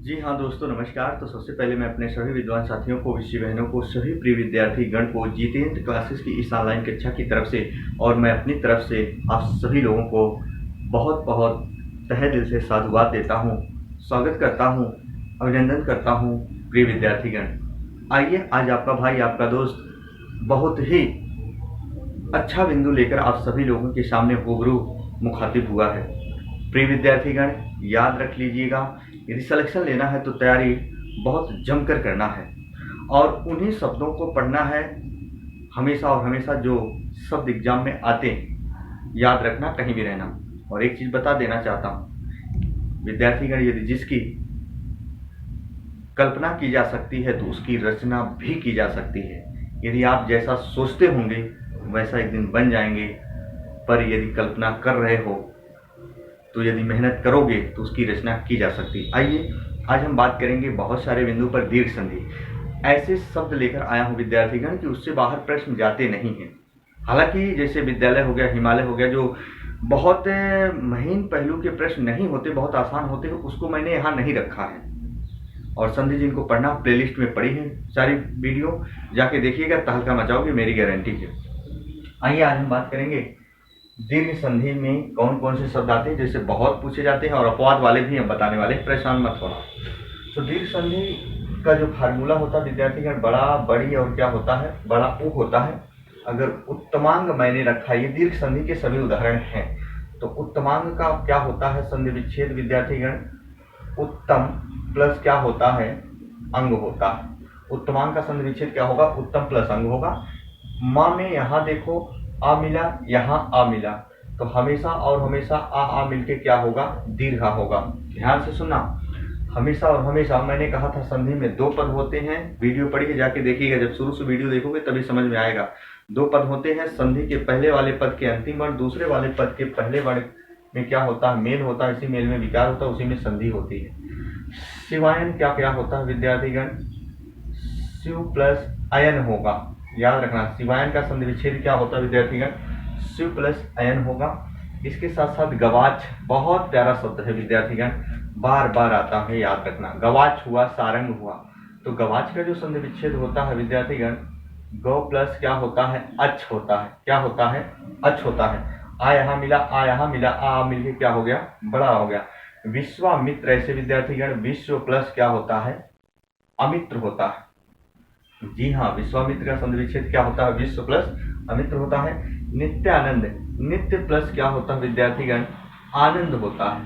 जी हाँ दोस्तों, नमस्कार। तो सबसे पहले मैं अपने सभी विद्वान साथियों को, विषय बहनों को, सभी प्रिय विद्यार्थी गण को जितेंद्र क्लासेस की इस ऑनलाइन कक्षा की तरफ से और मैं अपनी तरफ से आप सभी लोगों को बहुत बहुत तहे दिल से साधुवाद देता हूँ, स्वागत करता हूँ, अभिनंदन करता हूँ प्रिय विद्यार्थीगण। आइए, आज आपका भाई, आपका दोस्त बहुत ही अच्छा बिंदु लेकर आप सभी लोगों के सामने रूबरू मुखातिब हुआ है। प्रिय विद्यार्थीगण, याद रख लीजिएगा, यदि सिलेक्शन लेना है तो तैयारी बहुत जमकर करना है और उन्हीं शब्दों को पढ़ना है हमेशा और हमेशा जो शब्द एग्जाम में आते हैं। याद रखना, कहीं भी रहना। और एक चीज बता देना चाहता हूँ विद्यार्थीगण, यदि जिसकी कल्पना की जा सकती है तो उसकी रचना भी की जा सकती है। यदि आप जैसा सोचते होंगे वैसा एक दिन बन जाएंगे, पर यदि कल्पना कर रहे हो तो यदि मेहनत करोगे तो उसकी रचना की जा सकती। आइए, आज हम बात करेंगे बहुत सारे बिंदु पर दीर्घ संधि। ऐसे शब्द लेकर आया हूं विद्यार्थीगण कि उससे बाहर प्रश्न जाते नहीं हैं। हालांकि जैसे विद्यालय हो गया, हिमालय हो गया, जो बहुत महीन पहलू के प्रश्न नहीं होते, बहुत आसान होते हैं, उसको मैंने यहाँ नहीं रखा है। और संधि जिनको पढ़ना, प्लेलिस्ट में पड़ी है सारी वीडियो, जाके देखिएगा, तहलका मचाओगे, मेरी गारंटी है। आइए, आज हम बात करेंगे दीर्घ संधि में कौन कौन से शब्द आते हैं, जैसे बहुत पूछे जाते हैं और अपवाद वाले भी हम बताने वाले, परेशान मत होना। तो दीर्घ संधि का जो फार्मूला होता है विद्यार्थीगण, बड़ा, बड़ी और क्या होता है, बड़ा उ होता है। अगर उत्तमांग मैंने रखा, ये दीर्घ संधि के सभी उदाहरण हैं। तो उत्तमांग का क्या होता है, संधि विच्छेद विद्यार्थीगण, उत्तम प्लस क्या होता है, अंग होता है। उत्तमांग का संधि विच्छेद क्या होगा, उत्तम प्लस अंग होगा। माँ में यहाँ देखो आ मिला, यहाँ आ मिला, तो हमेशा और हमेशा आ मिलके क्या होगा, दीर्घा होगा। ध्यान से सुनना, हमेशा और हमेशा मैंने कहा था संधि में दो पद होते हैं। वीडियो पढ़िए, जाके देखिएगा, जब शुरू से वीडियो देखोगे तभी समझ में आएगा। दो पद होते हैं, संधि के पहले वाले पद के अंतिम वर्ण, दूसरे वाले पद के पहले वर्ण में क्या होता है, मेल होता है, इसी मेल में विकार होता है, उसी में संधि होती है। शिवायन क्या क्या होता है विद्यार्थीगण, शिव प्लस अयन होगा। याद रखना, शिवायन का संधि विच्छेद क्या होता है विद्यार्थीगण, शिव प्लस अयन होगा। इसके साथ साथ गवाच, बहुत प्यारा शब्द है विद्यार्थीगण, बार बार आता है, याद रखना। गवाच हुआ, सारंग हुआ, तो गवाच का जो संधि विच्छेद होता है विद्यार्थीगण, गौ प्लस क्या होता है, अच होता है। क्या होता है, अच होता है। आ यहाँ मिला, आ यहाँ मिला, आ मिलके क्या हो गया, बड़ा हो गया। विश्वामित्र, ऐसे विद्यार्थीगण, विश्व प्लस क्या होता है, अमित्र होता है। जी हाँ, विश्वामित्र का संधि विच्छेद क्या होता है, विश्व प्लस अमित्र होता है। नित्यानंद, नित्य प्लस क्या होता है विद्यार्थीगण, आनंद होता है।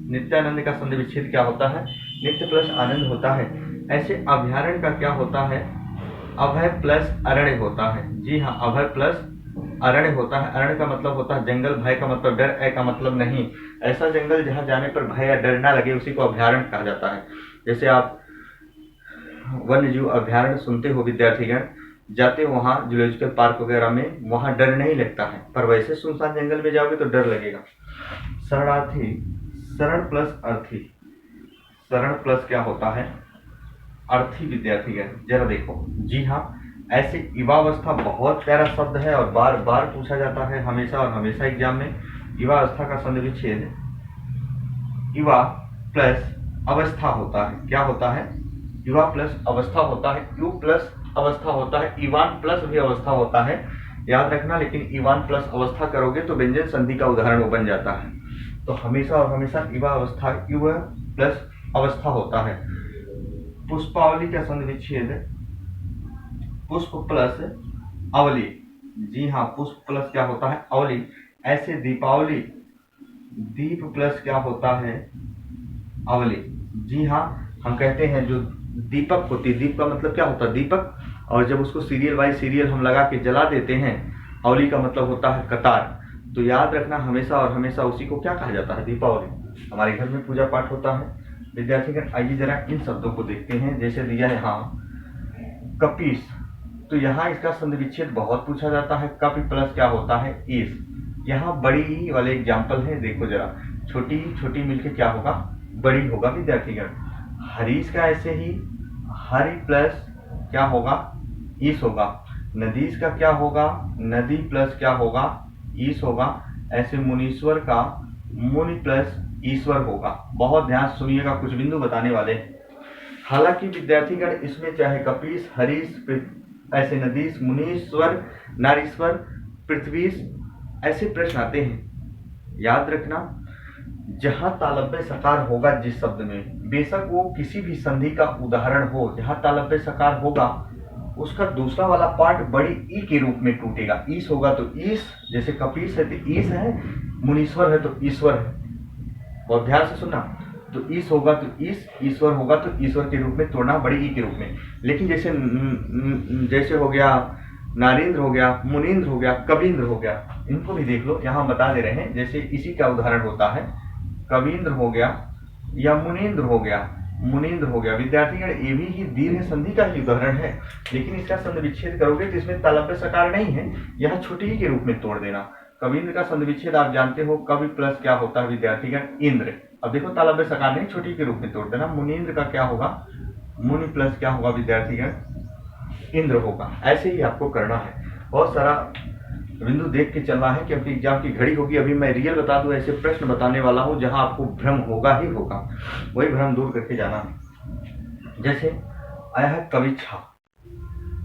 नित्यानंद का संधि विच्छेद क्या होता है, नित्य प्लस आनंद होता है। ऐसे अभयारण्य का क्या होता है, अभय प्लस अरण्य होता है। जी हाँ, अभय प्लस अरण्य होता है। अरण्य का मतलब होता है जंगल, भय का मतलब डर, ए का मतलब नहीं। ऐसा जंगल जहाँ जाने पर भय या डर ना लगे, उसी को अभयारण्य कहा जाता है। जैसे आप वन्य जीव अभ्यारण्य सुनते हो विद्यार्थीगण, जाते हो वहाँ जूलॉजिकल पार्क वगैरह में, वहाँ डर नहीं लगता है, पर वैसे सुनसान जंगल में जाओगे तो डर लगेगा। शरणार्थी, शरण प्लस अर्थी, शरण प्लस क्या होता है, अर्थी विद्यार्थीगण, जरा देखो। जी हाँ, ऐसे युवावस्था बहुत प्यारा शब्द है और बार बार पूछा जाता है हमेशा और हमेशा एग्जाम में। युवावस्था का संधि विच्छेद युवा प्लस अवस्था होता है। क्या होता है, युवा प्लस अवस्था होता है। यु प्लस अवस्था होता है, इवान प्लस भी अवस्था होता है, याद रखना। लेकिन इवान प्लस अवस्था करोगे तो व्यंजन संधि का उदाहरण बन जाता है। तो हमेशा और हमेशा युवा अवस्था, युवा प्लस अवस्था होता है। पुष्पावली का संधि विच्छेद पुष्प प्लस अवली। जी हाँ, पुष्प प्लस क्या होता है, अवली। ऐसे दीपावली, दीप प्लस क्या होता है, अवली। जी हाँ, हम कहते हैं जो दीपक होती, दीप का मतलब क्या होता है, दीपक, और जब उसको सीरियल बाई सीरियल हम लगा के जला देते हैं, अवली का मतलब होता है कतार। तो याद रखना, हमेशा और हमेशा उसी को क्या कहा जाता है, दीपावली। हमारे घर में पूजा पाठ होता है विद्यार्थीगण। आइए जरा इन शब्दों को देखते हैं। जैसे दिया है यहाँ कपीस, तो यहाँ इसका संधि विच्छेद बहुत पूछा जाता है। कपि प्लस क्या होता है, ईस। यहाँ बड़ी वाले एग्जाम्पल है, देखो जरा, छोटी छोटी मिलके क्या होगा, बड़ी होगा विद्यार्थीगण। हरीश का ऐसे ही हरि प्लस क्या होगा, ईस होगा। नदीस का क्या होगा, नदी प्लस क्या होगा, ईस होगा। ऐसे मुनीश्वर का मुनि प्लस ईश्वर होगा। बहुत ध्यान सुनिएगा, कुछ बिंदु बताने वाले। हालांकि विद्यार्थीगण इसमें चाहे कपीस, हरीश, ऐसे नदीश, मुनीश्वर, नारीश्वर, पृथ्वीश ऐसे प्रश्न आते हैं। याद रखना, जहां तालव्य सकार होगा जिस शब्द में, बेशक वो किसी भी संधि का उदाहरण हो, जहां तालव्य सकार होगा उसका दूसरा वाला पार्ट बड़ी ई के रूप में टूटेगा। ईश होगा तो ईश, जैसे कपीस है तो ईश है, मुनीश्वर है तो ईश्वर है। बहुत ध्यान से सुनना, तो ईश होगा तो ईश, ईश्वर होगा तो ईश्वर के रूप में तोड़ना, बड़ी ई के रूप में। लेकिन जैसे हो गया नारेंद्र, हो गया मुनीन्द्र, हो गया कबीन्द्र, हो गया, इनको भी देख लो, यहाँ बता दे रहे हैं। जैसे इसी का उदाहरण होता है, कबीन्द्र हो गया या मुनीन्द्र हो गया, मुनीन्द्र हो गया। विद्यार्थीगण ये भी ही दीर्घ संधि का ही उदाहरण है, लेकिन इसका संधि विच्छेद करोगे तो इसमें तालव्य सकार नहीं है, यह छोटी ही के रूप में तोड़ देना। कबीन्द्र का संधि विच्छेद आप जानते हो, कवि प्लस क्या होता है विद्यार्थीगण, इंद्र। अब देखो तालव्य सकार नहीं, छोटी के रूप में तोड़ देना। मुनीन्द्र का क्या होगा, मुनि प्लस क्या होगा विद्यार्थीगण, इंद्र होगा। ऐसे ही आपको करना है, बहुत सारा बिंदु देख के चलना है, क्योंकि एग्जाम की घड़ी होगी। अभी मैं रियल बता दूं, ऐसे प्रश्न बताने वाला हूं जहां आपको भ्रम होगा ही होगा, वही भ्रम दूर करके जाना है। जैसे आया है कविच्छा,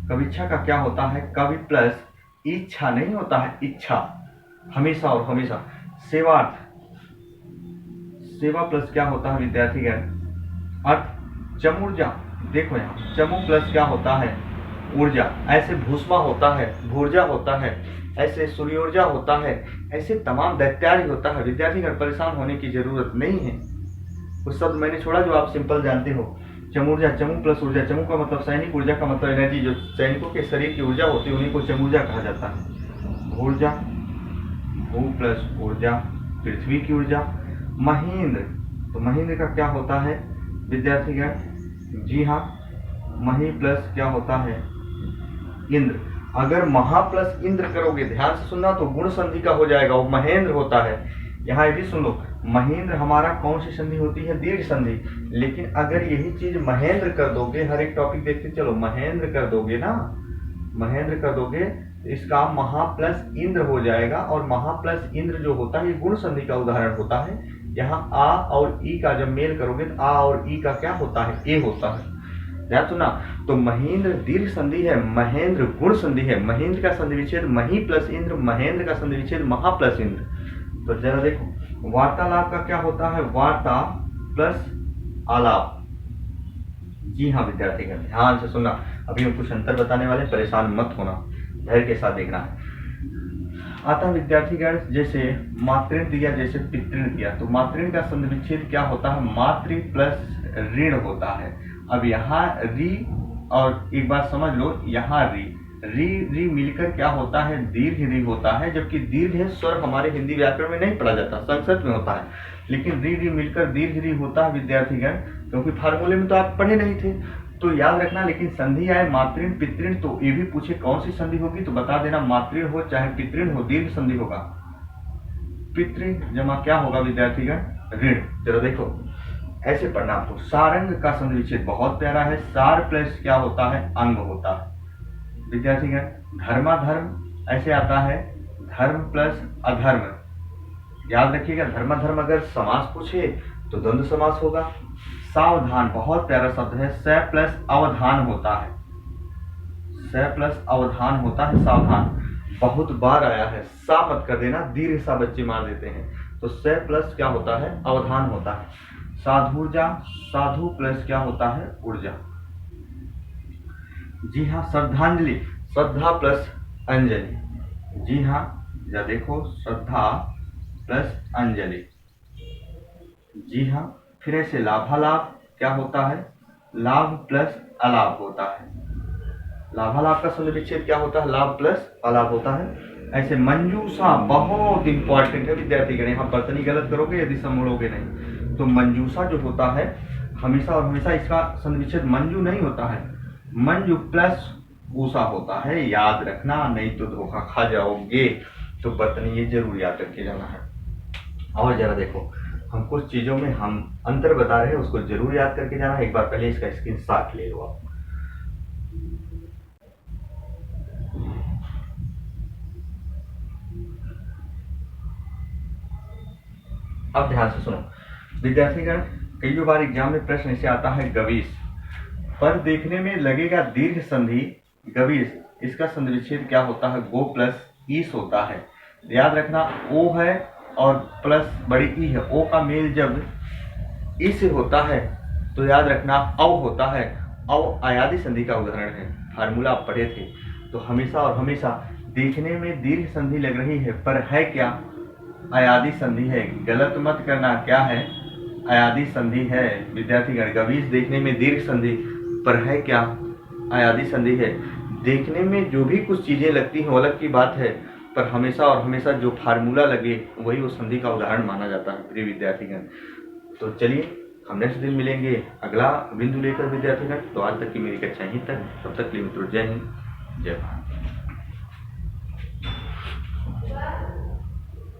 कविच्छा का क्या होता है, कवि प्लस इच्छा नहीं होता है, इच्छा हमेशा और हमेशा। सेवार्थ, सेवा प्लस क्या होता है विद्यार्थीगण, अर्थ। चमुर्जा, देखो यहाँ चमु प्लस क्या होता है, ऊर्जा। ऐसे भूष्मा होता है, भूर्जा होता है, ऐसे सूर्योर्जा होता है, ऐसे तमाम दैत्यारी होता है। विद्यार्थीगण परेशान होने की जरूरत नहीं है, उस शब्द मैंने छोड़ा जो आप सिंपल जानते हो। चमुर्जा, चमु प्लस ऊर्जा, चमु का मतलब सैनिक, ऊर्जा का मतलब एनर्जी, जो सैनिकों के शरीर की ऊर्जा होती है उन्हीं को चमुर्जा कहा जाता है। भूर्जा, भू प्लस ऊर्जा, पृथ्वी की ऊर्जा। महेंद्र, तो महेंद्र का क्या होता है विद्यार्थीगण, जी हाँ, मही प्लस क्या होता है, इंद्र। अगर महा प्लस इंद्र करोगे, ध्यान से सुनना, तो गुण संधि का हो जाएगा, वो महेंद्र होता है। यहाँ ये भी सुन लो, महेंद्र हमारा कौन सी संधि होती है, दीर्घ संधि। लेकिन अगर यही चीज महेंद्र कर दोगे, हर एक टॉपिक देखते चलो, महेंद्र कर दोगे ना, महेंद्र कर दोगे तो इसका महा प्लस इंद्र हो जाएगा। और महा प्लस इंद्र जो होता है ये गुण संधि का उदाहरण होता है। यहाँ आ और ई का जब मेल करोगे तो आ और ई का क्या होता है, ए होता है। ध्यान सुना, तो महेंद्र दीर्घ संधि है, महेंद्र गुण संधि है। महेंद्र का संधि विच्छेद मही प्लस इंद्र, महेंद्र का संधि विच्छेद महा प्लस इंद्र। तो जरा देखो, वार्तालाप का क्या होता है, वार्ता प्लस आलाप। जी हाँ विद्यार्थीगण ध्यान से सुनना, अभी हम कुछ अंतर बताने वाले, परेशान मत होना, धैर्य के साथ देखना है। आता विद्यार्थीगण जैसे मातृण दिया, जैसे पितृण दिया, तो मातृण का संधि विच्छेद क्या होता है, मातृ प्लस ऋण होता है। अब यहाँ री, और एक बात समझ लो, यहाँ री मिलकर क्या होता है, दीर्घ री होता है। जबकि दीर्घ है स्वर हमारे हिंदी व्याकरण में नहीं पढ़ा जाता, संस्कृत में होता है, लेकिन री मिलकर दीर्घ री होता है विद्यार्थीगण, क्योंकि फार्मूले में तो आप पढ़े नहीं थे, तो याद रखना। लेकिन संधि आए मातृण पितृण, तो ये भी पूछे कौन सी संधि होगी, तो बता देना, मातृण हो चाहे पितृण हो, दीर्घ संधि होगा। पितृ जमा क्या होगा विद्यार्थीगण, ऋण। चलो देखो ऐसे पढ़ना आपको। सारंग का संधि विच्छेद बहुत प्यारा है, सार प्लस क्या होता है, अंग होता है विद्यार्थीगण। धर्माधर्म ऐसे आता है, धर्म प्लस अधर्म। याद रखिएगा, धर्माधर्म अगर समास पूछे तो द्वंद्व समास होगा। सावधान बहुत प्यारा शब्द है, स प्लस अवधान होता है, स प्लस अवधान होता है, सावधान। बहुत बार आया है, सा मत कर देना, दीर्घ सा बच्चे मार देते हैं, तो स प्लस क्या होता है, अवधान होता है। साधुर्जा, साधु प्लस क्या होता है, ऊर्जा। जी हाँ, श्रद्धांजलि, श्रद्धा प्लस अंजलि। जी हाँ, या देखो श्रद्धा प्लस अंजलि। जी हाँ, फिर ऐसे लाभालाभ क्या होता है, लाभ प्लस अलाभ होता है। लाभालाभ का संधि विच्छेद क्या होता है, लाभ प्लस अलाभ होता है। ऐसे मंजूषा बहुत इंपॉर्टेंट है विद्यार्थीगण, यहाँ बर्तनी गलत करोगे यदि समूढ़ोगे नहीं, तो मंजूषा जो होता है हमेशा और हमेशा इसका संधि विच्छेद मंजू नहीं होता है, मंजू प्लस ऊषा होता है। याद रखना, नहीं तो धोखा खा जाओगे, तो बर्तनी ये जरूर याद रखे जाना है। और जरा देखो, हम कुछ चीजों में हम अंतर बता रहे हैं, उसको जरूर याद करके जाना। एक बार पहले इसका स्क्रीनशॉट ले लो आप। अब ध्यान से सुनो विद्यार्थीगण, कई बार एग्जाम में प्रश्न ऐसे आता है गवीश, पर देखने में लगेगा दीर्घ संधि गवीश, इसका संधि विच्छेद क्या होता है? गो प्लस ईस होता है। याद रखना ओ है और प्लस बड़ी ई है, ओ का मेल जब ई से होता है तो याद रखना अव होता है। अव अयादी संधि का उदाहरण है, फार्मूला आप पढ़े थे। तो हमेशा और हमेशा देखने में दीर्घ संधि लग रही है पर है क्या? अयादी संधि है। गलत मत करना, क्या है? अयादी संधि है। विद्यार्थीगण, गवीश देखने में दीर्घ संधि पर है क्या? अयादी संधि है। देखने में जो भी कुछ चीजें लगती हैं वो अलग की बात है, पर हमेशा और हमेशा जो फार्मूला लगे वही वो संधि का उदाहरण माना जाता है प्रिय विद्यार्थीगण। तो चलिए हम नेक्स्ट दिन मिलेंगे अगला बिंदु लेकर विद्यार्थीगण। तो आज तक की मेरी कक्षा यहीं तक, तब तक के लिए मित्रों जय हिंद, जय भारत।